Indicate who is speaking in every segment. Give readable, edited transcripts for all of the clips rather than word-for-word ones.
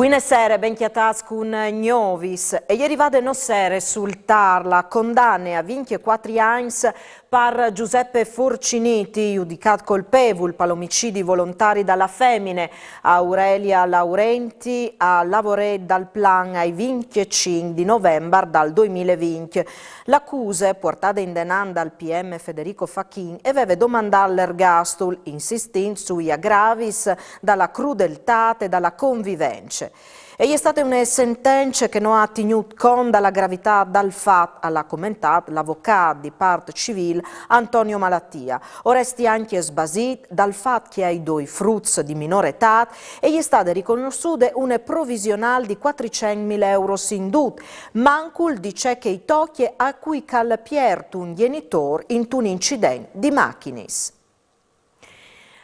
Speaker 1: Buonasera, ben chiataz con Gnovis. E ieri vade no sere sul Tarla, condanne a 24 anni per Giuseppe Forciniti, giudicato colpevole per l'omicidi volontari dalla femmine, Aurelia Laurenti, a lavorare dal plan ai 25 di novembre dal 2020. L'accusa, portata in denan dal PM Federico Facchin, e aveva domandato l'ergastolo, insistendo sui aggravis dalla crudeltà e dalla convivenza. E è stata una sentenza che non ha tenuto conto della gravità del fatto, alla commentato l'avvocato di parte civile Antonio Malattia. Oresti anche sbasito dal fatto che ai due frutti di minore età e gli è stata riconosciuta una provvisionale di 400.000 euro sindut, mancul dice che i tocchi a cui cal pierto un genitore in un incidente di macchinis.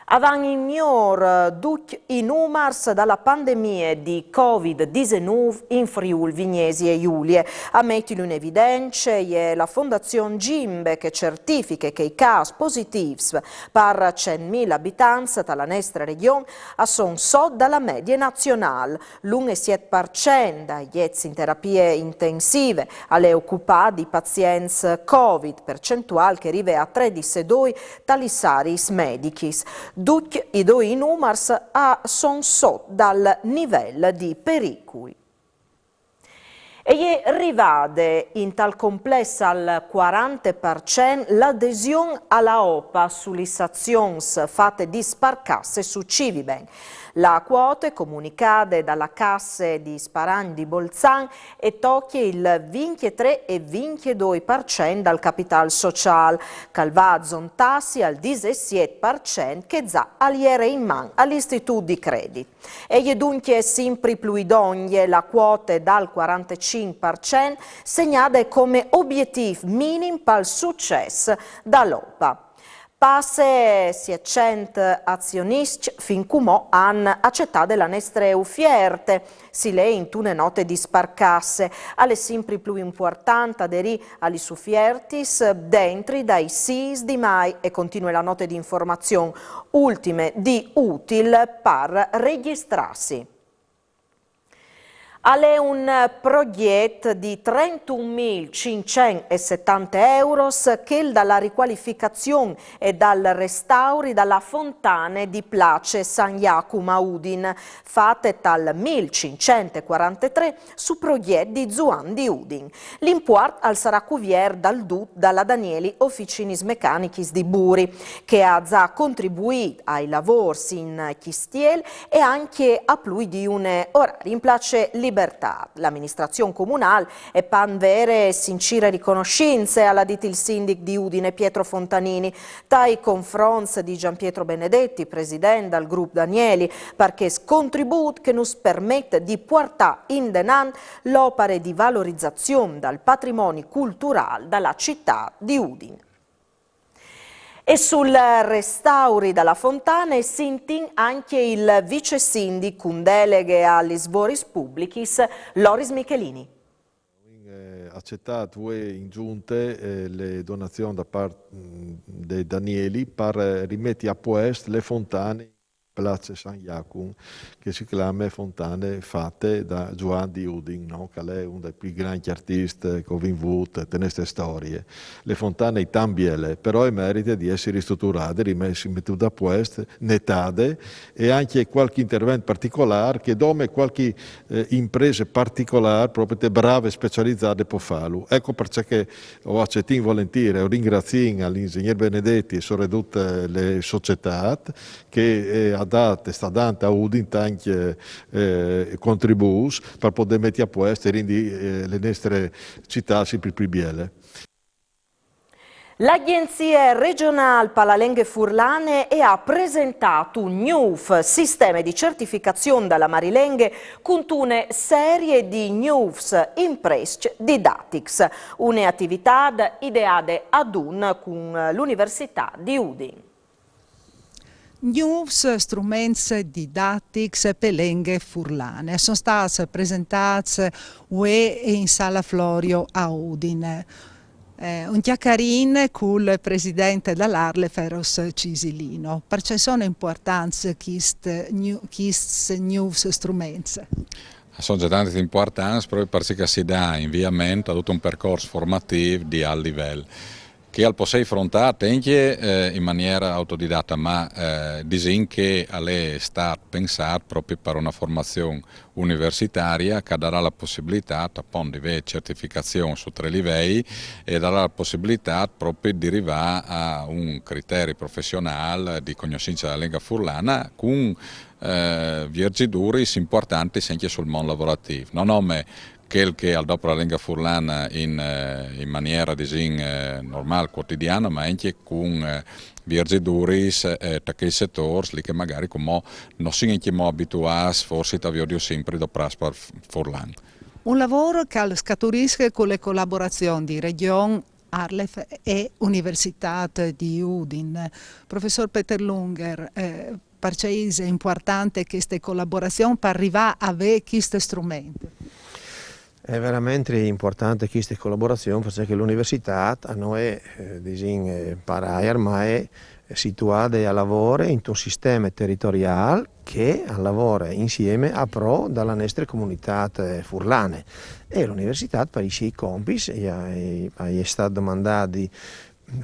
Speaker 1: Avan in miglior duc i numers dalla pandemia di Covid-19 in Friuli, Vignesi e Giulie. A mettere in evidenza è la Fondazione Gimbe che certifica che i casi positivi per 100.000 abitanti dalla nostra regione sono sotto dalla media nazionale. L'1,7% degli in terapie intensive alle occupate di pazienti Covid, percentuale che arriva a 13,2 tali saris medicis. Duc i due numeri sono sotto dal livello di pericoli. E è arrivata in tal complesso al 40% l'adesione alla OPA sulle azioni fatte di sparcasse su Civiben. La quota è comunicata dalla Cassa di Sparagno di Bolzano e tocca il 23,22% dal capitale sociale, calvazzon tassi al 17% che già aliere in man all'istituto di credito. E è dunque sempre più idonea la quota dal 45% segnata come obiettivo minimo per il successo dall'OPA. Passe 600 azionisti fin come hanno accettato le nostre offerte. Si lei in una note di sparcasse, alle sempre più importanti aderì agli offiertis dentro dai 6 di mai e continua la note di informazione ultime di utile per registrarsi. È un progetto di 31.570 euro che dalla riqualificazione e dal restauro della fontana di Place San Jacomo a Udin, fatte dal 1543 su progetto di Zuan di Udin. L'importo al sarà cuvier dalla Danieli Officinis Meccanichis di Buri, che ha già contribuito ai lavori in Chistiel e anche a più di un orario in Place Libertà. L'amministrazione comunale e pan vere sincere riconoscenze alla dit il sindaco di Udine Pietro Fontanini dai confronti di Gianpietro Benedetti, presidente del gruppo Danieli, perché contributo che nos permette di portare in denan l'opera di valorizzazione del patrimonio culturale della città di Udine. E sul restauri della fontana si intin anche il vice sindaco con deleghe agli sboris pubblicis, Loris Michelini.
Speaker 2: Accettato in giunte le donazioni da parte dei Danieli per rimettere a posto le fontane Place San Jacomo, che si chiama fontane fatte da Giovanni di Udin, no? Che è uno dei più grandi artisti che ho vinto in queste storie. Le fontane tan biele, però merita di essere ristrutturate, rimesse a posto, nettate e anche qualche intervento particolare che dome qualche impresa particolare, proprio brave specializzate può farlo. Ecco perché ho accettato volentieri, ho ringraziato all'ingegnere Benedetti e sono tutte le società che sta dando a Udin anche contributi per poter mettere a posto e rendere le nostre città sempre più belle.
Speaker 1: L'Agenzia regionale per la lingue furlane ha presentato un NUF, sistema di certificazione della Marilenghe, con una serie di NUFs imprese didatics, un'attività ideata ad con l'Università di Udine.
Speaker 3: Nuovi strumenti didattici per lingue furlane sono stati presentati in Sala Florio a Udine. un chiacchierin con il presidente dell'Arle Feros Cisilino. Perché sono importanti questi nuovi strumenti?
Speaker 4: Sono già tanti importanti proprio perché si dà inviamento a tutto un percorso formativo di alto livello che al posso affrontare anche in maniera autodidatta, ma disin che è stato pensato proprio per una formazione universitaria che darà la possibilità appunto di avere certificazione su 3 livelli e darà la possibilità proprio di arrivare a un criterio professionale di conoscenza della lingua furlana con virgiduri importanti anche sul mondo lavorativo. Non nome che al dopo la lingua furlana in maniera normale, quotidiana, ma anche con virgiduri da quei settori che magari come non siamo abituati forse a vedere sempre dopo la furlana.
Speaker 3: Un lavoro che scaturisce con le collaborazioni di Regione, Arlef e Università di Udine. Professor Peter Lunger, perché è importante queste collaborazioni per arrivare a avere questi strumenti?
Speaker 5: È veramente importante questa collaborazione perché l'università a noi ma è situata a lavoro in un sistema territoriale che lavora insieme a pro dalla nostra comunità furlane e l'università per i compiti è stato domandato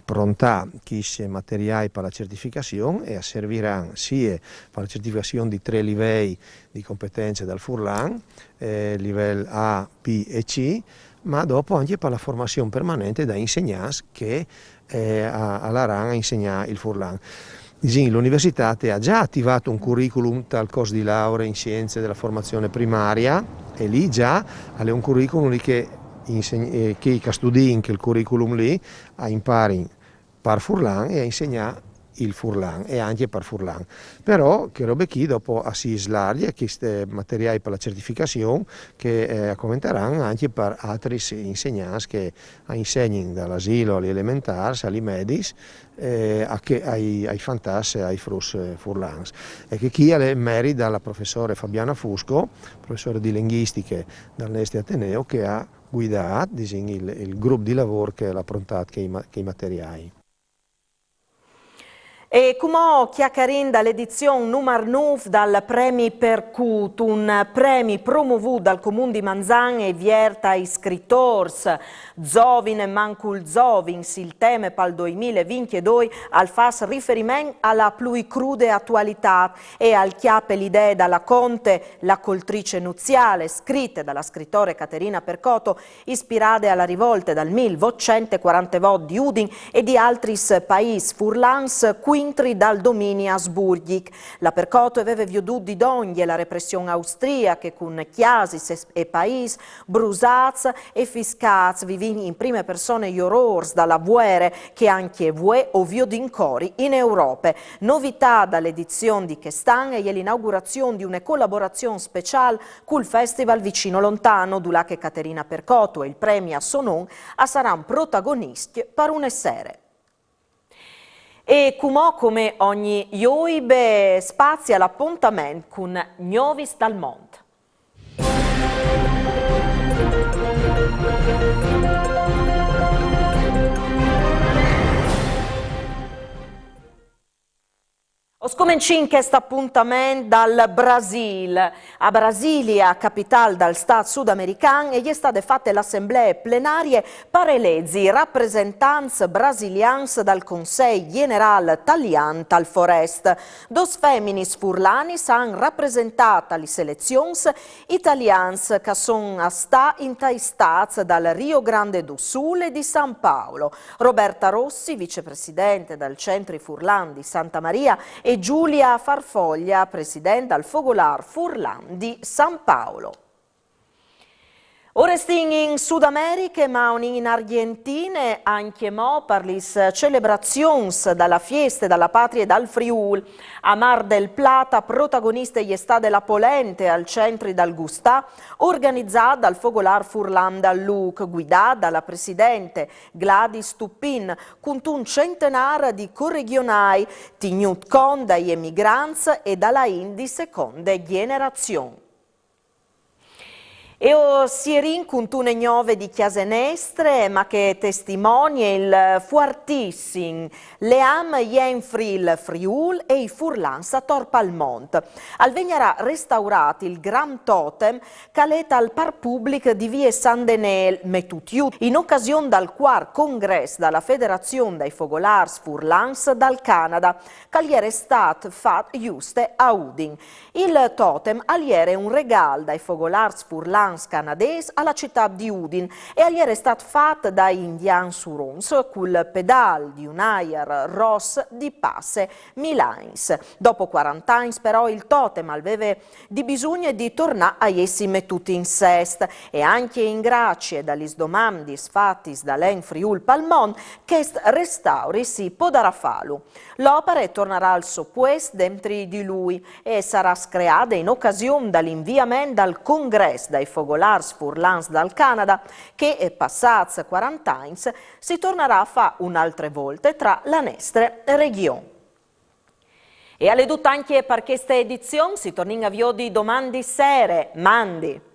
Speaker 5: pronta questi materiali per la certificazione e serviranno sia per la certificazione di 3 livelli di competenze dal Furlan, livello A, B e C, ma dopo anche per la formazione permanente da insegnanti che alla RAN a insegnare il Furlan. L'università ha già attivato un curriculum tal corso di laurea in scienze della formazione primaria e lì già è un curriculum che chi studi in quel curriculum lì a impari per Furlan e a insegnare il Furlan e anche per Furlan. Però che robe chi dopo si slarga questi materiali per la certificazione che commenteranno anche per altri insegnanti che insegnano dall'asilo agli elementari, agli medis, ai fantassi e ai frus furlans. E che chi ha le meriti dalla professore Fabiana Fusco, professore di linguistiche dall'Este Ateneo, che ha guidato il gruppo di lavoro che ha approntato che i materiali.
Speaker 1: E come chiacchierin dall'edizione numero 9 dal Premi Percut, un premio promovuto dal Comune di Manzan e vierta ai scrittori, Zovin e Mancul Zovins, il tema per il 2022 al fas riferimento alla più crude attualità e al chiappe l'idea dalla Conte, la coltrice nuziale, scritte dalla scrittore Caterina Percoto, ispirate alla rivolta dal 1840 di Udin e di altri paesi furlans, quintri dal dominio asburgic. La Percoto aveva veduto di ogni la repressione austriaca con chiasis e paesi brusats e fiscats vivini in prime persone gli orrors dalla guerra che anche vue ovvio d'incori in Europa. Novità dall'edizione di quest'anno è l'inaugurazione di una collaborazione speciale col Festival Vicino Lontano, dove che Caterina Percoto e il premio a Sonon saranno protagonisti per una serie. E come ogni ioibe spazia l'appuntamento con Gnovis dal mondo. Scominciamo questo appuntamento dal Brasile. A Brasilia, capitale del Stato sudamericano, è stata fatta l'assemblea plenaria per eleggere rappresentanti brasiliani dal Consiglio Generale Italiano al Forest. Dos femminis furlani hanno rappresentato le selezioni italiane che sono state intastate dal Rio Grande do Sul e di San Paolo. Roberta Rossi, vicepresidente del Centro Furlan di Santa Maria, e Giulia Farfoglia, presidente al Fogolar Furlan di San Paolo. Ora stiamo in Sud America, ma in Argentina, anche mo per le celebrazioni dalla fiesta dalla patria e dal Friul. A Mar del Plata, protagonista è stata la polente al centro dal Gustà, organizzata dal Fogolar Furlan dal Luc, guidata dalla presidente Gladys Tuppin, con un centenario di corregionali, tenuti con dagli emigranti e dalla Indi seconda generazione. E si rincuntune gnove di Chiasenestre, ma che testimonia il fuartissim leam jenfri il Friul e i Furlans a Torpalmont. Al vegnerà restaurati il Gran Totem caleta al Par Public di Vie San Denel Metutiu in occasione dal quart congress dalla Federazione dei Fogolars Furlans dal Canada, cagliere stat fat giuste a Udin. Il totem aliere un regal dai Fogolars Furlans canadesi alla città di Udin e aliere stat fatto da Indian Surons col pedal di un air Ross di Passe Milans. Dopo 40 anni però il totem aveva di bisogno di tornare a essi mettuti in sest e anche in grazie dagli domandis fattis dall'en Friul Palmon che restauri si potrà farlo. L'opera tornerà al suo posto dentro di lui e sarà screata in occasione dall'inviamento dal congress dai Fogolars Furlans dal Canada che, passati 40 anni, si tornerà a fare un'altra volta tra la nostra regione. E alle due anche per questa edizione si torna a via di domande sere. Mandi!